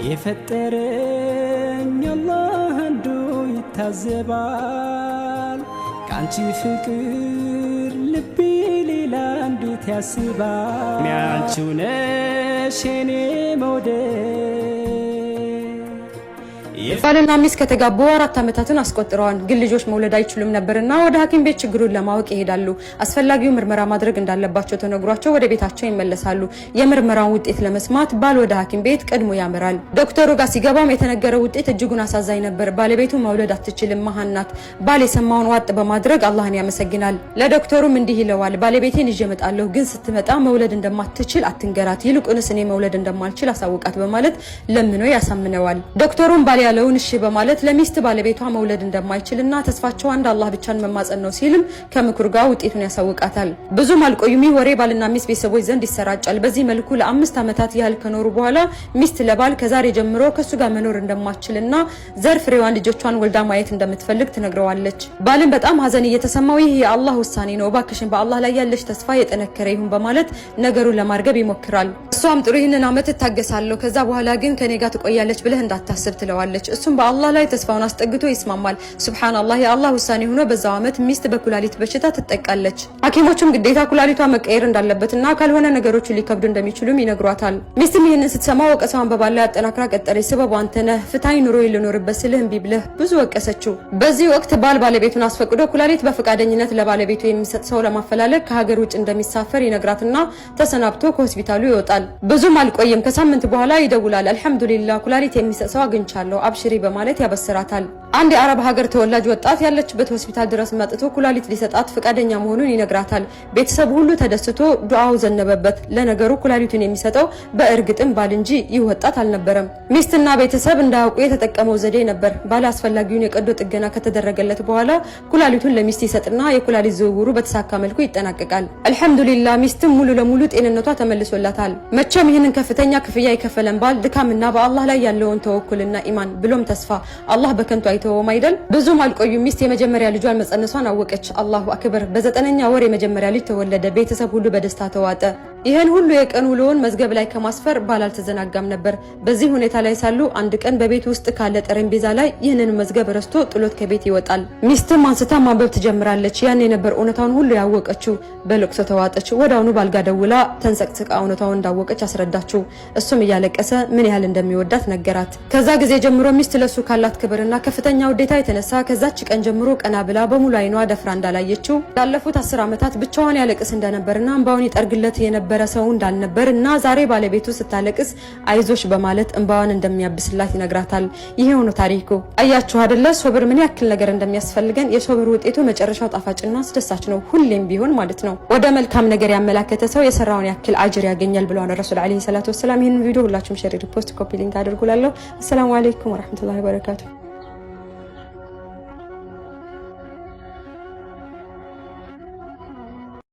የፈጠረኝ አላህ አንዱ ይታዘባል ካንቺ ፍቅር ልቤ ሌላ እንዴት ያስባል ያንቺው ነሽ የኔ መውደድ ባልና ሚስት ከተጋቡ 4 ዓመታትን አስቆጥረዋል። ግን ልጆች መውለድ አይችሉም ነበርና ወደ ሐኪም ቤት ችግሩን ለማወቅ ይሄዳሉ። አስፈላጊው ምርመራ ማድረግ እንዳለባቸው ተነግሯቸው ወደ ቤታቸው ይመለሳሉ። የምርመራውን ውጤት ለመስማት ባል ወደ ሐኪም ቤት ቀድሞ ያመራል። ዶክተሩ ጋር ሲገባም የተነገረው ውጤት እጅጉን አሳዛኝ ነበር። ባለቤቱ መውለድ አትችልም፣ መሃን ናት። ባል የሰማውን ዋጥ በማድረግ አላህን ያመሰግናል። ለዶክተሩም እንዲህ ይለዋል፣ ባለቤቴን ይዤ እመጣለሁ፣ ግን ስትመጣ መውለድ እንደማትችል አትንገራት፣ ይልቁንስ እኔ መውለድ እንደማልችል አሳውቃት በማለት ለምኖ ያሳምነዋል። ዶክተሩም ባል ያለውን እሺ በማለት ለሚስት ባለቤቷ መውለድ እንደማይችልና ተስፋቸው አንድ አላህ ብቻን መማጸን ነው ሲልም ከምክሩ ጋር ውጤቱን ያሳውቃታል። ብዙም አልቆዩም ወሬ ባልና ሚስት ቤተሰቦች ዘንድ ይሰራጫል። በዚህ መልኩ ለ5 ዓመታት ያህል ከኖሩ በኋላ ሚስት ለባል ከዛሬ ጀምሮ ከሱ ጋር መኖር እንደማትችልና ዘር ፍሬዋን ልጆቿን ወልዳ ማየት እንደምትፈልግ ትነግረዋለች። ባልን በጣም ሀዘን እየተሰማው ይህ የአላህ ውሳኔ ነው፣ እባክሽን በአላህ ላይ ያለሽ ተስፋ የጠነከረ ይሁን በማለት ነገሩን ለማርገብ ይሞክራል። እሷም ጥሩ ይህንን ዓመት እታገሳለሁ፣ ከዛ በኋላ ግን ከኔ ጋር ትቆያለች ብለህ እንዳታስብ ትለዋለች። እሱም በአላህ ላይ ተስፋውን አስጠግቶ ይስማማል። ሱብሃንአላህ የአላህ ውሳኔ ሆኖ በዛው ዓመት ሚስት በኩላሊት በሽታ ትጠቃለች። ሐኪሞቹም ግዴታ ኩላሊቷ መቀየር እንዳለበትና ካልሆነ ነገሮቹ ሊከብዱ እንደሚችሉም ይነግሯታል። ሚስትም ይህንን ስትሰማ ወቀሳዋን በባል ላይ አጠናክራ ቀጠለች። ሰበቡ አንተ ነህ፣ ፍታኝ ኑሮ ይልኖርበት ስልህ እምቢ ብለህ ብዙ ወቀሰችው። በዚህ ወቅት ባል ባለቤቱን አስፈቅዶ ኩላሊት በፈቃደኝነት ለባለቤቱ የሚሰጥ ሰው ለማፈላለግ ከሀገር ውጭ እንደሚሳፈር ይነግራትና ተሰናብቶ ከሆስፒታሉ ይወጣል። ብዙም አልቆየም፣ ከሳምንት በኋላ ይደውላል። አልሐምዱሊላህ ኩላሊት የሚሰጥ ሰው አግኝቻለሁ አብሽሪ በማለት ያበስራታል። አንድ የአረብ ሀገር ተወላጅ ወጣት ያለችበት ሆስፒታል ድረስ መጥቶ ኩላሊት ሊሰጣት ፈቃደኛ መሆኑን ይነግራታል። ቤተሰቡ ሁሉ ተደስቶ ዱዓው ዘነበበት። ለነገሩ ኩላሊቱን የሚሰጠው በእርግጥም ባል እንጂ ይህ ወጣት አልነበረም። ሚስትና ቤተሰብ እንዳያውቁ የተጠቀመው ዘዴ ነበር። ባል አስፈላጊውን የቀዶ ጥገና ከተደረገለት በኋላ ኩላሊቱን ለሚስት ይሰጥና የኩላሊት ዝውውሩ በተሳካ መልኩ ይጠናቀቃል። አልሐምዱሊላህ ሚስትም ሙሉ ለሙሉ ጤንነቷ ተመልሶላታል። መቼም ይህንን ከፍተኛ ክፍያ የከፈለን ባል ድካምና በአላህ ላይ ያለውን ተወኩልና ኢማን ብሎም ተስፋ አላህ በከንቱ አይተወውም አይደል? ብዙም አልቆዩም ሚስት የመጀመሪያ ልጇን መጸነሷን አወቀች። አላሁ አክበር! በ9ኛ ወር የመጀመሪያ ልጅ ተወለደ። ቤተሰብ ሁሉ በደስታ ተዋጠ። ይህን ሁሉ የቀን ውሎውን መዝገብ ላይ ከማስፈር ባል አልተዘናጋም ነበር። በዚህ ሁኔታ ላይ ሳሉ አንድ ቀን በቤት ውስጥ ካለ ጠረጴዛ ላይ ይህንን መዝገብ ረስቶ ጥሎት ከቤት ይወጣል። ሚስትም አንስታ ማንበብ ትጀምራለች። ያን የነበር እውነታውን ሁሉ ያወቀችው በልቅሶ ተዋጠች። ወዳውኑ ባልጋ ደውላ ተንሰቅስቃ እውነታውን እንዳወቀች አስረዳችው። እሱም እያለቀሰ ምን ያህል እንደሚወዳት ነገራት። ከዛ ጊዜ ጀምሮ ሚስት ለሱ ካላት ክብርና ከፍተኛ ውዴታ የተነሳ ከዛች ቀን ጀምሮ ቀና ብላ በሙሉ አይኗ ደፍራ እንዳላየችው ላለፉት 10 ዓመታት ብቻዋን ያለቅስ እንደነበርና እንባውን ይጠርግለት የነበረ ሰው እንዳልነበርና ዛሬ ባለቤቱ ስታለቅስ አይዞሽ በማለት እንባዋን እንደሚያብስላት ይነግራታል። ይሄው ነው ታሪኩ። አያችሁ አይደለ ሶብር ምን ያክል ነገር እንደሚያስፈልገን። የሶብር ውጤቱ መጨረሻው ጣፋጭና አስደሳች ነው፣ ሁሌም ቢሆን ማለት ነው። ወደ መልካም ነገር ያመላከተ ሰው የሰራውን ያክል አጅር ያገኛል ብለዋል ረሱል አለይሂ ሰላቱ ወሰለም። ይሄን ቪዲዮ ሁላችሁም ሼር፣ ሪፖስት፣ ኮፒ ሊንክ አድርጉላለሁ። አሰላሙ አለይኩም ወራህመቱላሂ ወበረካቱ።